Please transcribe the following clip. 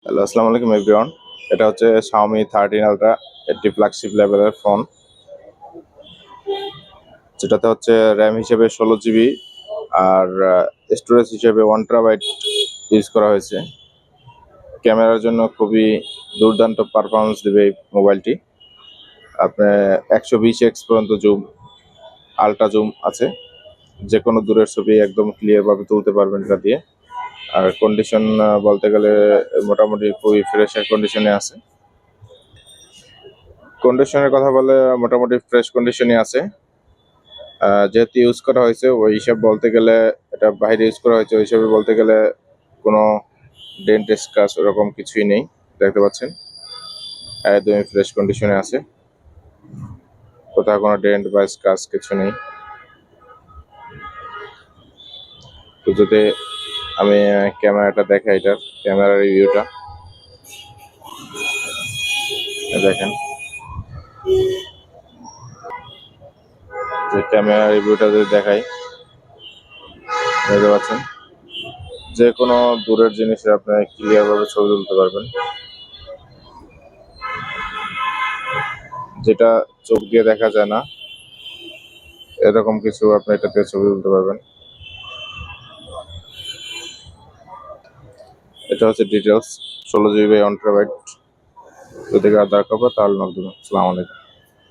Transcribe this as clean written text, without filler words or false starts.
Hello, আসসালামু আলাইকুম everyone. এটা হচ্ছে Xiaomi 13 Ultra, একটি ফ্ল্যাগশিপ লেভেলের ফোন, যেটাতে হচ্ছে র্যাম হিসেবে 16 GB আর স্টোরেজ হিসেবে 1 TB ইউজ করা হয়েছে। ক্যামেরার জন্য খুবই দুর্দান্ত পারফরমেন্স দেবে এই মোবাইলটি। আপনার 120x পর্যন্ত জুম, আলট্রা জুম আছে। যে কোনো দূরের ছবি একদম ক্লিয়ারভাবে তুলতে পারবেন এটা দিয়ে। আর কন্ডিশন বলতে গেলে মোটামুটি খুবই ফ্রেশ কন্ডিশনে আছে। কন্ডিশনের কথা বলে মোটামুটি ফ্রেশ কন্ডিশনে আছে। যেহেতু ইউজ করা হয়েছে ওই হিসাব বলতে গেলে, এটা বাইরে ইউজ করা হয়েছে ওই হিসাবে বলতে গেলে কোনো ডেন্ট স্ক্র্যাচ ওরকম কিছুই নেই, দেখতে পাচ্ছেন একদমই ফ্রেশ কন্ডিশনে আছে, কোথাও কোনো ডেন্ট বা স্ক্র্যাচ কিছু নেই। তো যদি আমি ক্যামেরাটা দেখাই, এটার ক্যামেরার রিভিউটা দেখেন, যে ক্যামেরা রিভিউটা যদি দেখাই দেখতে পাচ্ছেন যে কোনো দূরের জিনিসের আপনি ক্লিয়ারভাবে ছবি তুলতে পারবেন, যেটা চোখ দিয়ে দেখা যায় না এরকম কিছু আপনি এটাতে ছবি তুলতে পারবেন। এটা হচ্ছে ডিটেলস, 16 GB 1 TB। যদি কারো দরকার পড়ে তাহলে নক দিবেন। আসসালামু আলাইকুম।